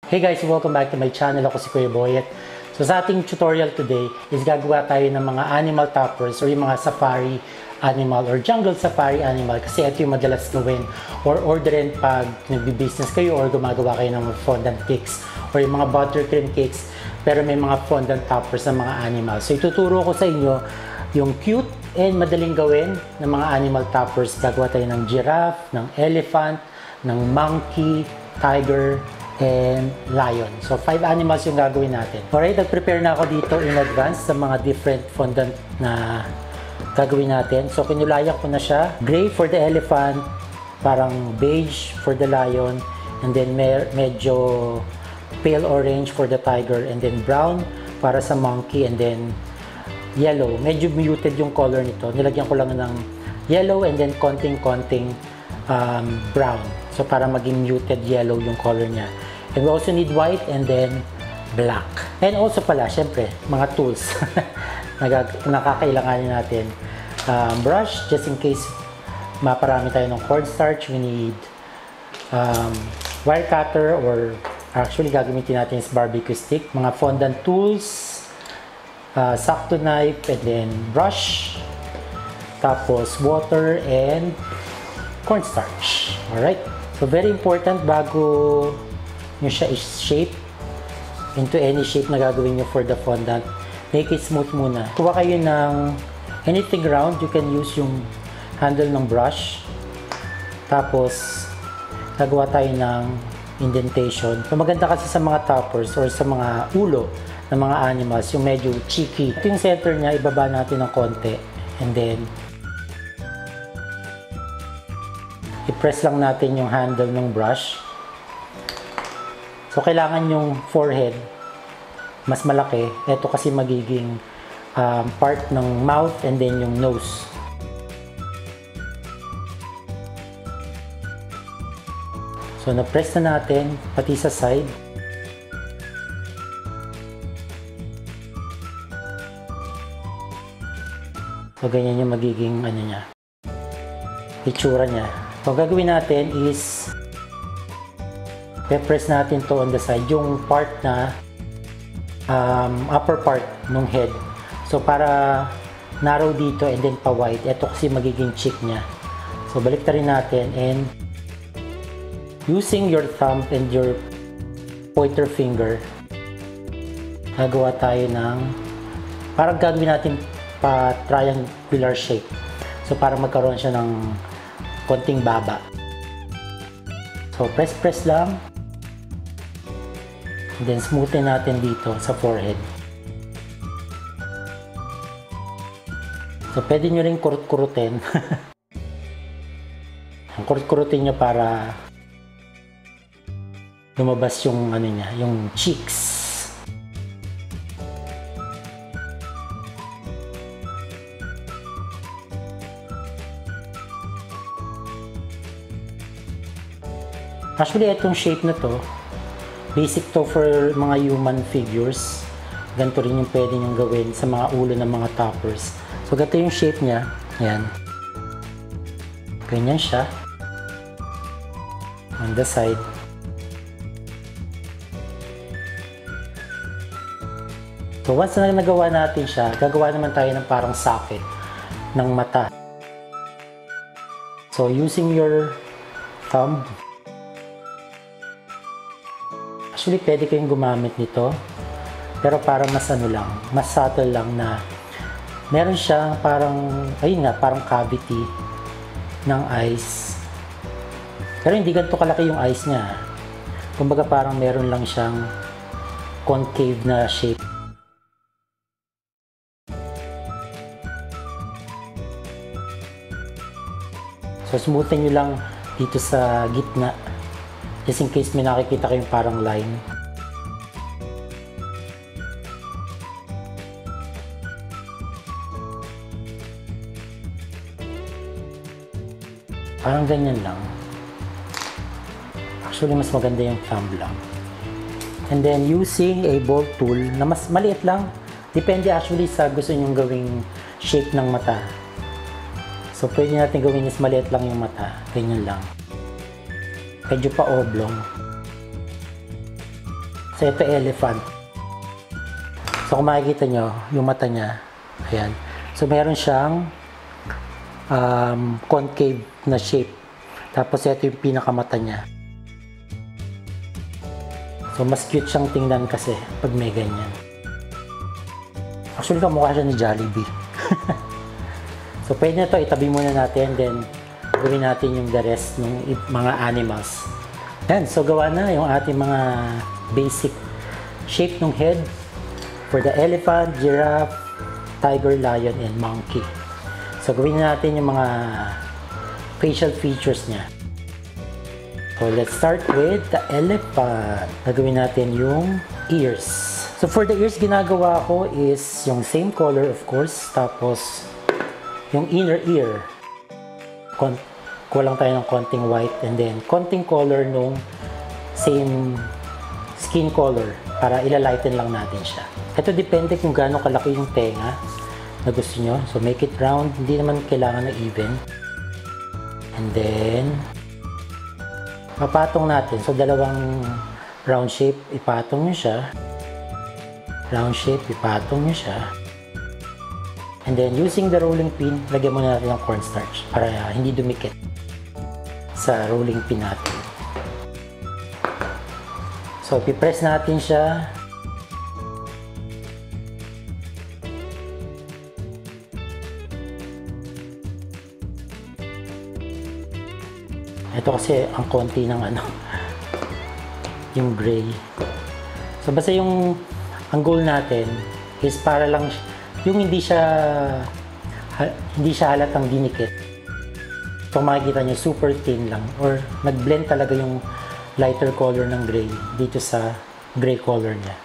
Hey guys, welcome back to my channel. Ako si Kuya Boyet. So sa ating tutorial today is gagawa tayo ng mga animal toppers or yung mga safari animal or jungle safari animal kasi ito yung madalas gawin or orderin pag nagbi-business kayo or gumagawa kayo ng fondant cakes or yung mga buttercream cakes pero may mga fondant toppers ng mga animal. So ituturo ko sa inyo yung cute and madaling gawin ng mga animal toppers. Gagawa tayo ng giraffe, ng elephant, ng monkey, tiger, and lion. So, 5 animals yung gagawin natin. Alright, nag-prepare na ako dito in advance sa mga different fondant na gagawin natin. So, kinulayan ko na siya. Gray for the elephant, parang beige for the lion, and then medyo pale orange for the tiger, and then brown para sa monkey, and then yellow. Medyo muted yung color nito. Nilagyan ko lang ng yellow and then konting-konting brown. So, para maging muted yellow yung color niya. And we also need white and then black. And also pala, syempre, mga tools nakakailanganin natin. Brush, just in case maparami tayo ng cornstarch. We need wire cutter or actually gagamitin natin is barbecue stick. Mga fondant tools, sakto knife, and then brush. Tapos water and cornstarch. Alright? So, very important bago nyo siya shape into any shape na gagawin nyo for the fondant. Make it smooth muna. Kuha kayo ng anything round. You can use yung handle ng brush. Tapos, nagawa tayo ng indentation. So, maganda kasi sa mga toppers or sa mga ulo ng mga animals, yung medyo cheeky. Ito yung center niya, ibaba natin ng konti. And then, i-press lang natin yung handle ng brush. So, kailangan yung forehead mas malaki. Ito kasi magiging part ng mouth and then yung nose. So, na-press na natin pati sa side. So, ganyan yung magiging ano niya, itsura niya. So, gagawin natin is pe-press natin to on the side, yung part na upper part ng head. So, para narrow dito and then pa-wide. Ito kasi magiging cheek niya. So, balik rin natin and using your thumb and your pointer finger, nagawa tayo ng parang gagawin natin pa triangular shape. So, para magkaroon siya ng konting baba. So, press lang. And then, smoothin natin dito sa forehead. So, pwede nyo rin kurut-kurutin. Kurut-kurutin nyo para lumabas yung ano niya, yung cheeks. Actually, itong shape na to, basic to for mga human figures. Ganito rin yung pwede nyo gawin sa mga ulo ng mga toppers. So, ganito yung shape niya. Ayan. Ganyan siya. On the side. So, once na nagawa natin siya, gagawa naman tayo ng parang socket ng mata. So, using your thumb, actually, pwede kayong gumamit nito. Pero para mas ano lang, mas subtle lang na meron siyang parang, ayun nga, parang cavity ng eyes. Pero hindi ganito kalaki yung eyes niya. Kumbaga parang meron lang siyang concave na shape. So, smoothin nyo lang dito sa gitna. Just in case may nakikita kayong parang line. Parang ganyan lang. Actually, mas maganda yung thumb lang. And then, using a bolt tool na mas maliit lang. Depende actually sa gusto nyong gawing shape ng mata. So, pwede natin gawin is maliit lang yung mata. Ganyan lang. Medyo pa oblong. So ito elephant. So kung makikita nyo, yung mata niya, ayan. So meron siyang concave na shape. Tapos ito yung pinakamata niya. So mas cute siyang tingnan kasi pag may ganyan. Actually kamukha siya ni Jollibee. So pwede na ito, itabi muna natin, then gawin natin yung the rest ng mga animals. Yan, so gawa na yung ating mga basic shape ng head for the elephant, giraffe, tiger, lion, and monkey. So gawin na natin yung mga facial features niya. So let's start with the elephant. Gagawin natin yung ears. So for the ears, ginagawa ko is yung same color of course, tapos yung inner ear. Kulang tayo ng konting white and then konting color nung same skin color para ilalighten lang natin siya. Ito depende kung gaano kalaki yung tenga na gusto nyo. So make it round, hindi naman kailangan na even. And then papatong natin. So dalawang round shape, ipatong nyo siya. Round shape, ipatong nyo siya. And then using the rolling pin, lagyan muna natin ng cornstarch para hindi dumikit sa rolling pin natin. So, pipress natin siya. Ito kasi ang konti ng yung gray. So, basta ang goal natin is para lang yung hindi siya halatang dinikit. So makikita niyo super thin lang or nag-blend talaga yung lighter color ng gray dito sa gray color niya.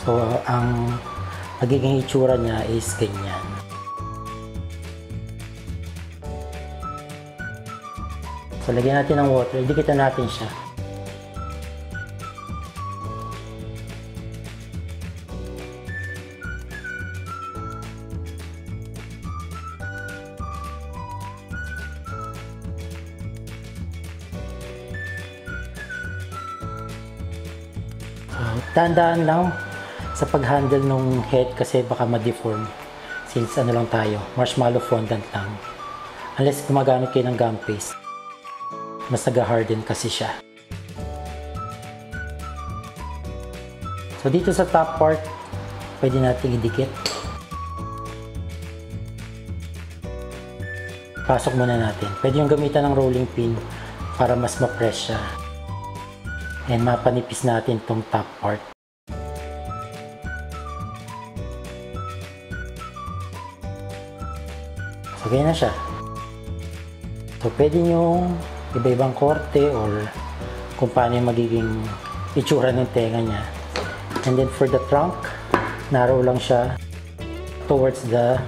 So ang magiging itsura niya is ganyan. So lagyan natin ng water, idikitan natin siya. Tandaan lang sa pag-handle ng head kasi baka ma-deform since lang tayo, marshmallow fondant lang. Unless gumagamit kayo ng gum paste, mas nag-harden kasi siya. So dito sa top part, pwede natin idikit. Pasok muna natin. Pwede yung gamitan ng rolling pin para mas ma-press siya. And mapanipis natin itong top part. So, ganyan na siya. So, pwede nyo iba-ibang korte or kung paano yung magiging itsura ng tenga niya. And then for the trunk, narrow lang siya towards the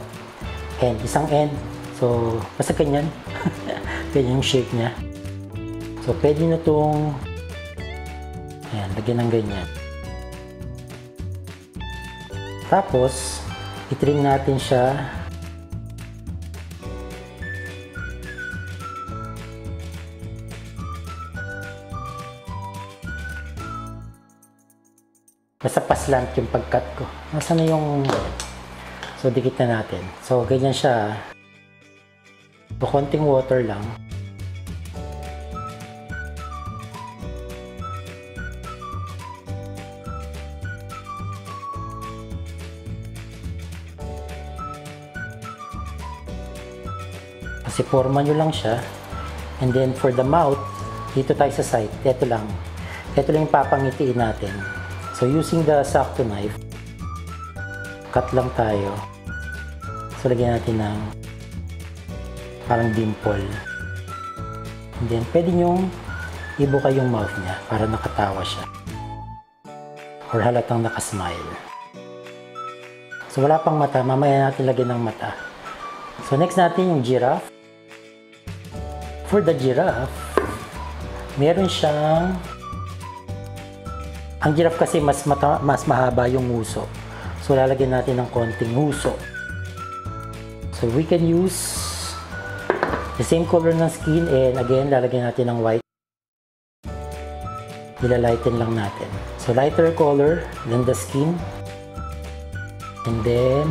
end. Isang end. So, basta ganyan. Ganyan yung shape niya. So, pwede nyo itong ayan, lagyan ng ganyan. Tapos, itrim natin siya. Basta paslant yung pagkat ko. Nasaan na yung... So, dikit na natin. So, ganyan siya. So, konting water lang. Kasi forma nyo lang siya. And then for the mouth, dito tayo sa side. Ito lang. Ito lang yung papangitiin natin. So using the X-Acto knife, cut lang tayo. So lagyan natin ng parang dimple. And then pwede nyong ibuka yung mouth niya para nakatawa siya. Or halatang nakasmile. So wala pang mata. Mamaya natin lagyan ng mata. So next natin yung giraffe. For the giraffe, meron siyang... Ang giraffe kasi mas mahaba yung nguso. So lalagyan natin ng konting huso. So we can use the same color ng skin, and again lalagyan natin ng white. Ilalighten lang natin. So lighter color than the skin, and then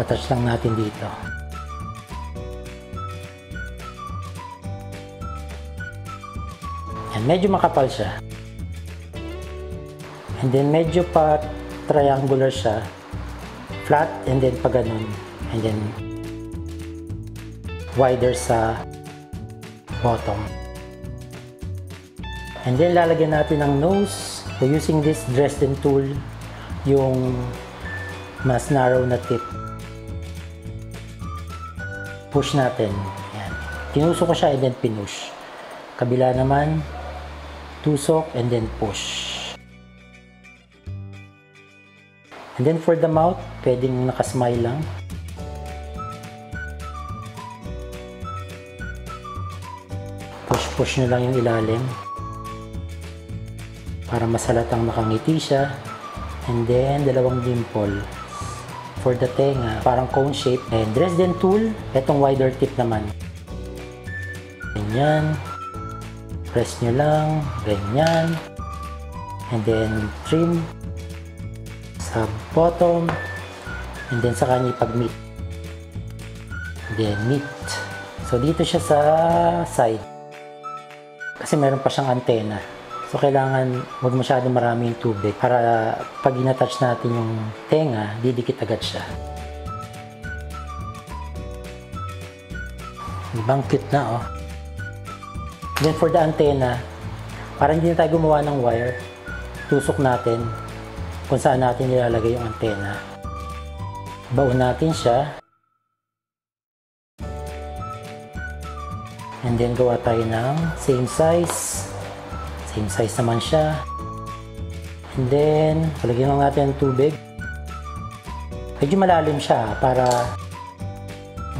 attach lang natin dito. And medyo makapal siya. And then medyo pa triangular siya. Flat, and then pa ganun. And then wider sa bottom. And then lalagyan natin ng nose. So using this Dresden tool, yung mas narrow na tip. Push natin. Ayan. Tinusok ko siya and then pinush. Kabila naman, tusok and then push. And then for the mouth, pwedeng nakasmile lang. Push nyo lang yung ilalim para masalatang nakangiti siya. And then, dalawang dimple for the tenga, parang cone shape. And Dresden tool, etong wider tip naman. Ganyan. Press nyo lang, ganyan. And then, trim sa bottom, and then sa kanya ipag-meet. Then meet. So dito siya sa side. Kasi meron pa siyang antena. So kailangan wag masyadong maraming tubig para pag in-attach natin yung tenga, didikit agad siya. Ibang cute na oh. Then for the antenna, para hindi na tayo gumawa ng wire, tusok natin kung saan natin ilalagay yung antena. Baon natin siya. And then gawa tayo ng same size. Same size naman siya. And then, palagyan lang natin ng tubig. Medyo malalim siya para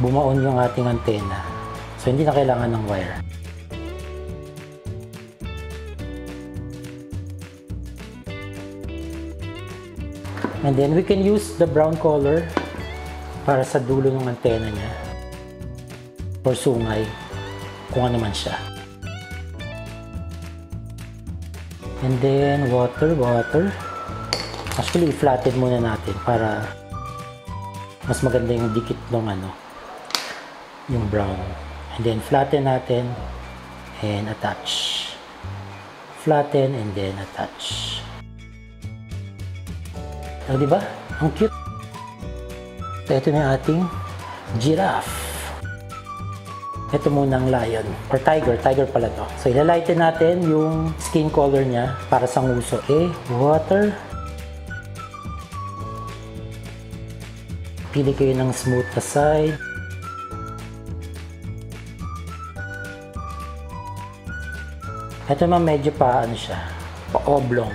bumaon yung ating antena. So hindi na kailangan ng wire. And then we can use the brown color para sa dulo ng antena niya or sungay, kung ano man siya. And then water. Actually, i-flatten muna natin para mas maganda yung dikit ng yung brown. And then flatten natin and attach. Flatten and then attach. O, diba? Ang cute. So, ito na yung ating giraffe. Ito muna ang lion. Or tiger. Tiger pala to. So, ilalighten natin yung skin color niya para sa nguso. Okay? Water. Pili kayo ng smooth na side. Ito naman medyo pa, siya, pa-oblong.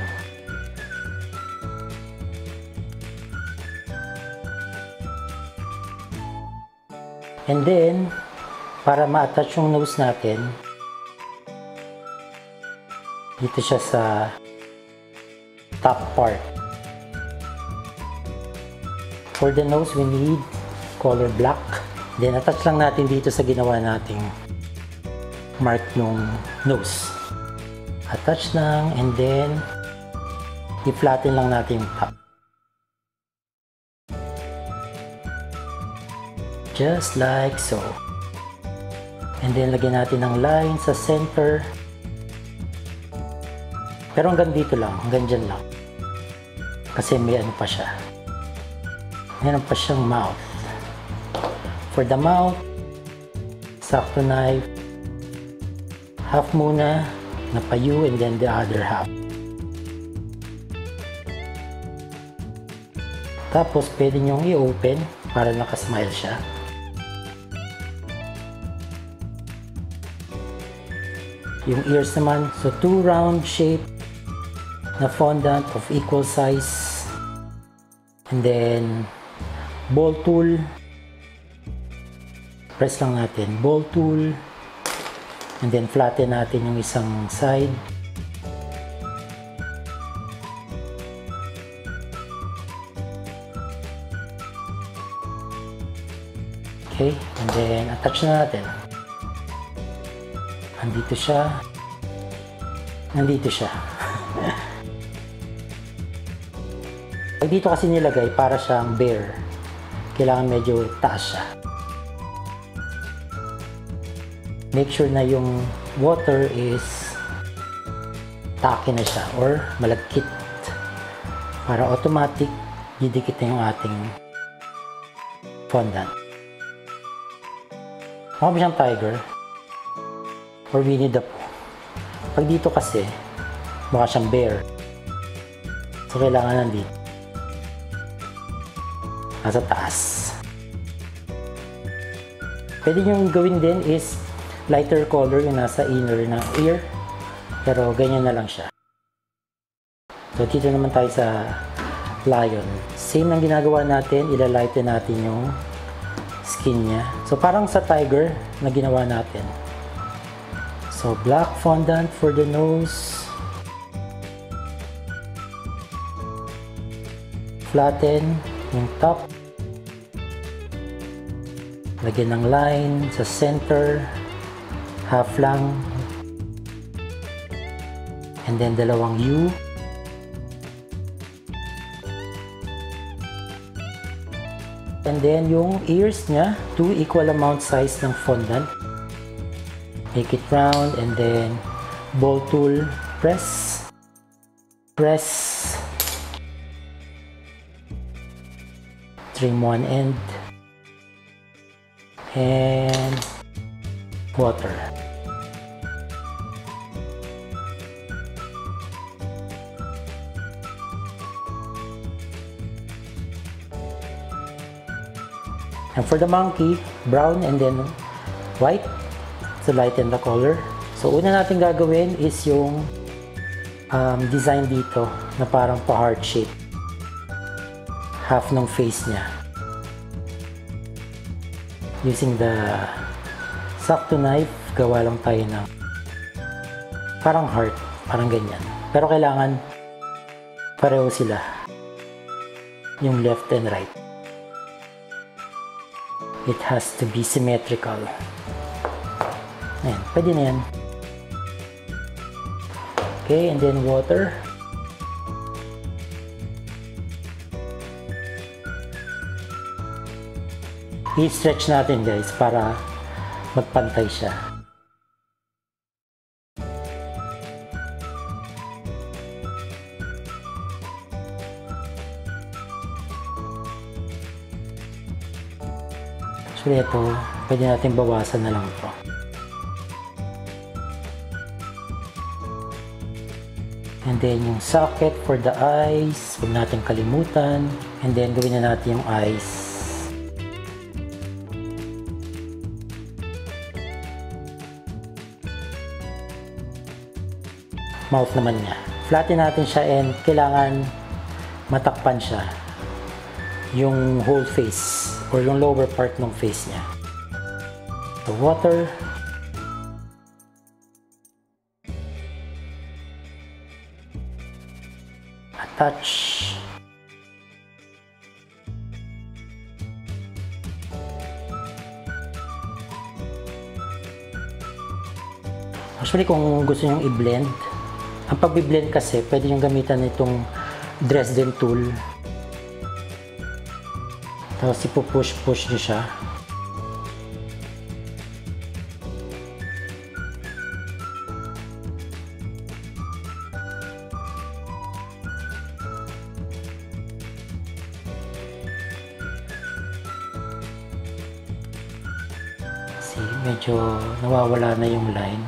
And then, para ma-attach yung nose natin, dito siya sa top part. For the nose, we need color black. Then, attach lang natin dito sa ginawa nating mark ng nose. Attach lang, and then, i-flatten lang natin yung top. Just like so. And then, lagyan natin ng line sa center. Pero hanggang dito lang, hanggang dyan lang. Kasi may pa siya. Meron pa siyang mouth. For the mouth, sakto knife. Half muna, na payu, and then the other half. Tapos, pwede nyong i-open para nakasmile siya. Yung ears naman, so 2 round shape na fondant of equal size. And then, ball tool. Press lang natin, ball tool. And then, flatten natin yung isang side. Okay, and then attach na natin. Nandito siya. Nandito siya. Pag dito kasi nilagay, para siyang bare. Kailangan medyo taas siya. Make sure na yung water is taki na siya or malagkit. Para automatic, didikit na yung ating fondant. Mukha ba siyang tiger? Or Winnie the Pooh? Pag dito kasi, mukha siyang bear. So, kailangan nandito. Nasa taas. Pwede nyo gawin din is lighter color yung nasa inner ng ear. Pero ganyan na lang siya. So, dito naman tayo sa lion. Same ang ginagawa natin. Ilalighten natin yung skin niya. So, parang sa tiger na ginawa natin. So, black fondant for the nose. Flatten yung top. Lagyan ng line sa center. Half lang. And then, dalawang U. And then, yung ears niya, 2 equal amount size ng fondant. Make it round and then ball tool, press, press, trim one end, and water. And for the monkey, brown and then white to lighten the color. So, una natin gagawin is yung design dito na parang pa-heart shape. Half ng face niya. Using the X-Acto knife, gawa lang tayo ng parang heart, parang ganyan. Pero kailangan pareho sila. Yung left and right. It has to be symmetrical. Ayan, pwede na yan. Okay, and then water. I-stretch natin guys para magpantay siya. Actually ito, pwede natin bawasan na lang ito. And then yung socket for the eyes, huwag natin kalimutan. And then gawin na natin yung eyes. Mouth naman niya. Flatten natin siya and kailangan matakpan siya. Yung whole face or yung lower part ng face niya. The water. Attach. Actually, kung gusto nyo i-blend, ang pag-blend kasi, pwede nyo gamitan itong Dresden tool. Tapos ipo-push-push nyo siya. See, medyo nawawala na yung line.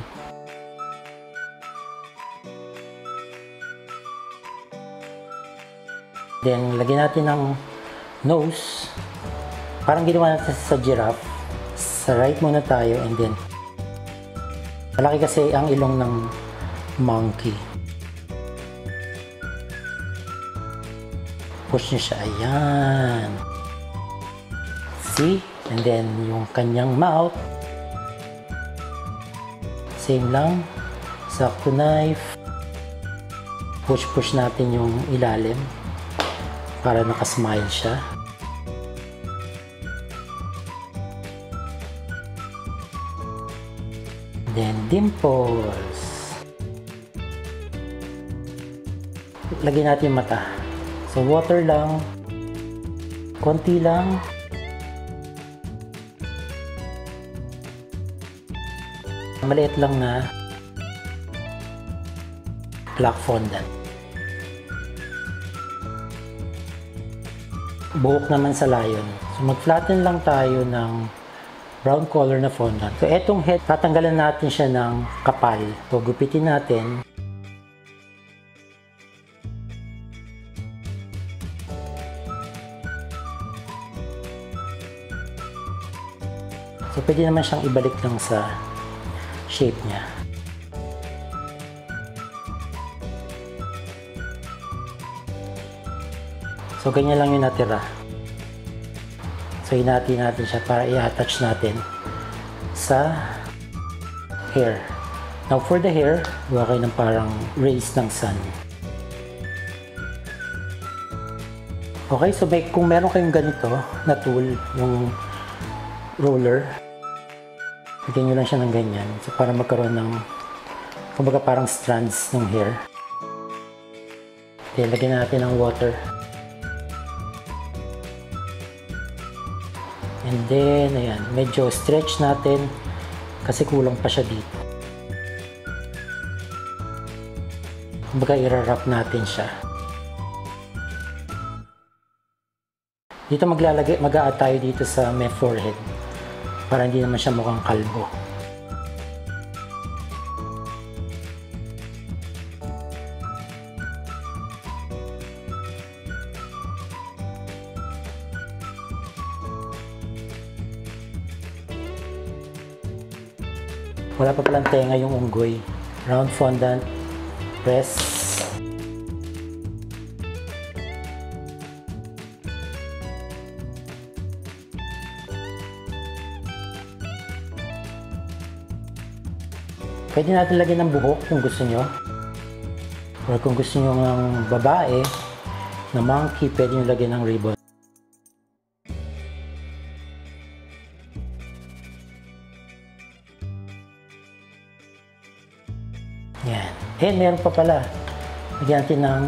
Then, lagyan natin ng nose. Parang ginawa natin sa giraffe. Sa right muna tayo and then malaki kasi ang ilong ng monkey. Push niyo siya. Ayan. See? And then, yung kanyang mouth. Same lang. X-Acto knife. Push-push natin yung ilalim. Para nakasmile siya. then dimples. Lagyan natin yung mata. So water lang, konti lang. Maliit lang na black fondant. Buhok naman sa lion. So mag-flatten lang tayo ng brown color na fondant. So etong head, tatanggalan natin siya ng kapal. So gupitin natin. So pwede naman siyang ibalik lang sa shape niya. So ganyan lang yung natira. So hinati natin siya para i-attach natin sa hair. Now for the hair, gawa kayo ng parang rays ng sun. Okay, so kung meron kayong ganito na tool, yung roller, lagyan nyo lang siya ng ganyan. So para magkaroon ng, kumbaga parang strands ng hair. Okay, lagyan natin ng water. And then, ayan, medyo stretch natin kasi kulang pa siya dito. Kumbaga i-wrap natin siya. Dito mag-a-add tayo dito sa may forehead para hindi naman siya mukhang kalbo. Wala pa palang tenga yung unggoy. Round fondant, press. Pwede natin lagyan ng buhok kung gusto nyo. Or kung gusto nyo ng babae, na monkey, pwede nyo lagyan ng ribbon. Yan. And meron pa pala. Lagyan natin ng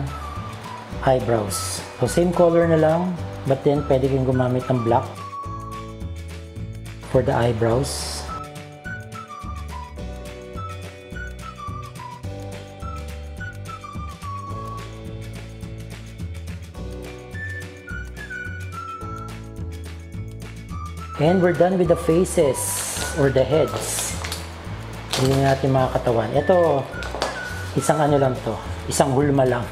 eyebrows. So same color na lang, but then pwede kayong gumamit ng black for the eyebrows. And we're done with the faces or the heads. Hindi natin mga katawan. Ito, isang ano lang to. Isang hulma lang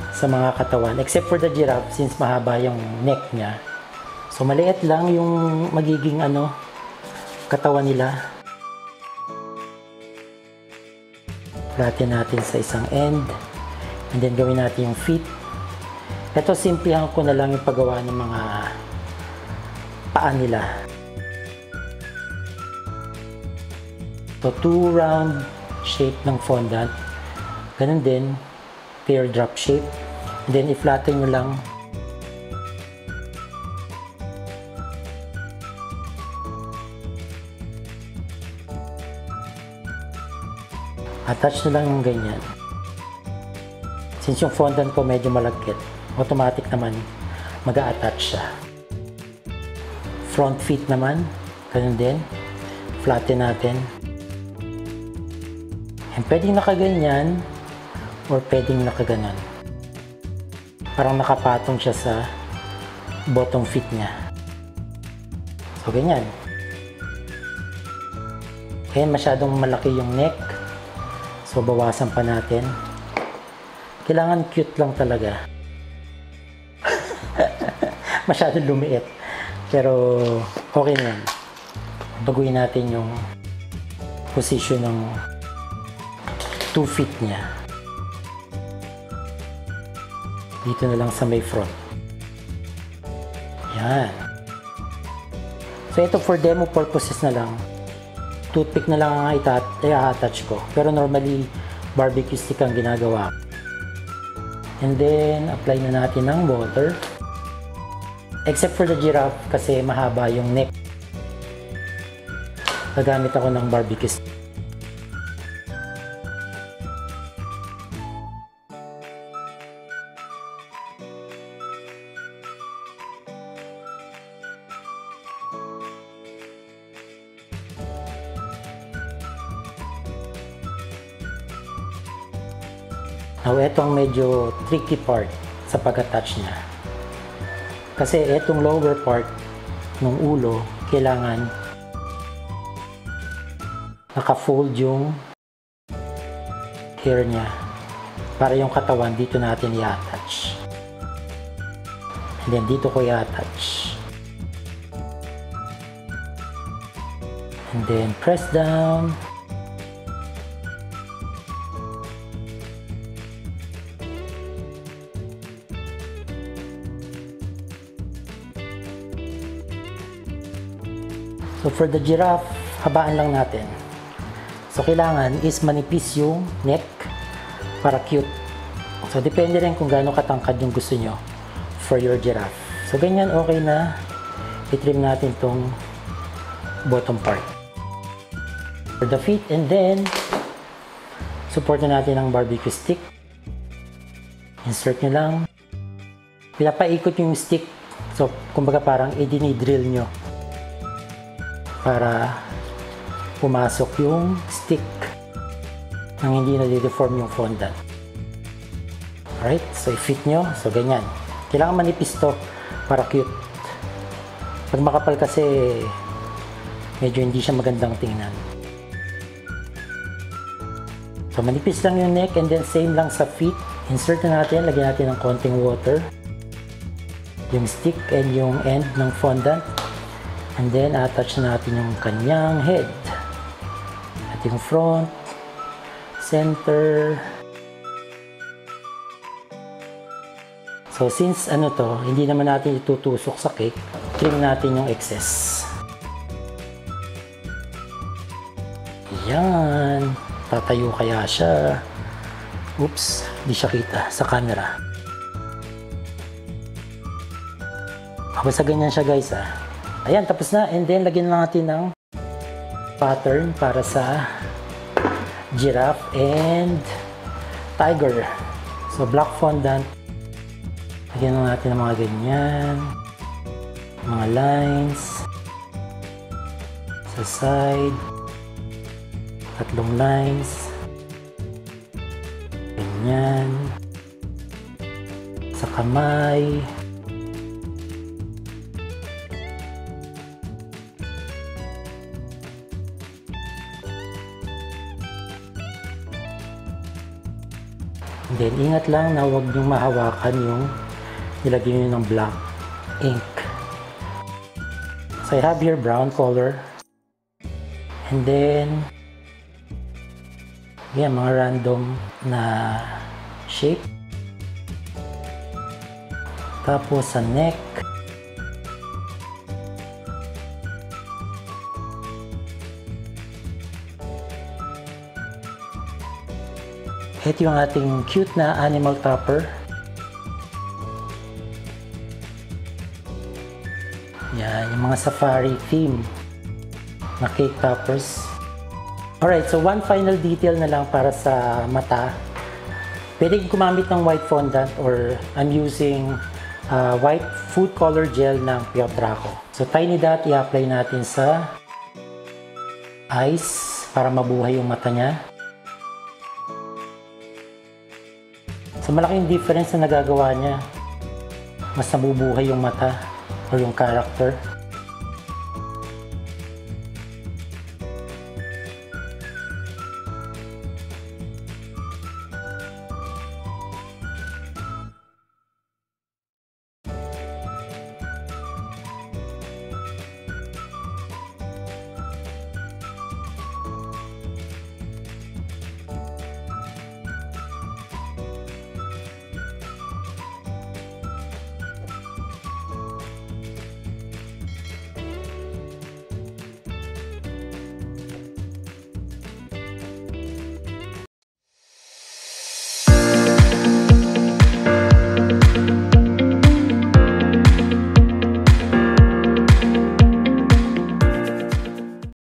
sa mga katawan. Except for the giraffe since mahaba yung neck niya. So maliit lang yung magiging ano, katawan nila. Flatten natin sa isang end. And then gawin natin yung feet. Ito, simplihan ko na lang yung paggawa ng mga paa nila. So, 2 round shape ng fondant. Ganun din, teardrop shape. And then, i-flatten nyo lang. Attach nyo lang yung ganyan. Since yung fondant ko medyo malagkit, automatic naman mag-a-attach siya. Front feet naman, ganun din. Flatten natin. And pwedeng nakaganyan or pwedeng nakaganon. Parang nakapatong siya sa bottom feet niya. So, ganyan. Kaya masyadong malaki yung neck. So, bawasan pa natin. Kailangan cute lang talaga. Masyadong lumiit. Pero, okay na yan. Baguhin natin yung position ng 2 feet niya. Dito na lang sa may front. Yan. So, ito for demo purposes na lang. Toothpick na lang ang i-attach ko. Pero normally, barbecue stick ang ginagawa. And then, apply na natin ng water. Except for the giraffe kasi mahaba yung neck. Gagamit ako ng barbecue stick. Now, ito ang medyo tricky part sa pag-attach niya. Kasi itong lower part ng ulo, kailangan naka-fold yung hair niya para yung katawan dito natin i-attach. And then dito ko i-attach. And then press down. So for the giraffe, habaan lang natin. So kailangan is manipis yung neck para cute. So depende rin kung gaano katangkad yung gusto nyo for your giraffe. So ganyan okay na i-trim natin tong bottom part. For the feet, and then support na natin ang barbecue stick. Insert nyo lang. Pinapaikot yung stick. So kumbaga parang i-dinidrill nyo para pumasok yung stick nang hindi na-deform yung fondant. Alright, so i-fit nyo. So ganyan. Kailangan manipis to para cute. Pag makapal kasi medyo hindi siya magandang tingnan. So manipis lang yung neck, and then same lang sa feet. Insert na natin, lagyan natin ng konting water yung stick and yung end ng fondant. And then, attach na natin yung kanyang head. At yung front, center. So, since ano to, hindi naman natin itutusok sa cake, trim natin yung excess. Yan. Tatayo kaya siya. Oops, di siya kita sa camera. Basta ganyan siya guys ah. Ayan, tapos na. And then, lagyan lang natin ng pattern para sa giraffe and tiger. So, black fondant. Lagyan lang natin ng mga ganyan. Mga lines. Sa side. 3 lines. Ganyan. Sa kamay. And then, ingat lang na huwag niyong mahawakan yung nilagyan niyo ng black ink. So, I have here brown color. And then, yan, mga random na shape. Tapos, sa neck. Ito yung ating cute na animal topper. Yan, yung mga safari theme na cake toppers. Alright, so one final detail na lang para sa mata. Pwede gumamit ng white fondant or I'm using white food color gel ng Piotraco. So tiny dot, i-apply natin sa eyes para mabuhay yung mata niya. So malaking difference na nagagawa niya. Mas nabubuhay yung mata or yung character.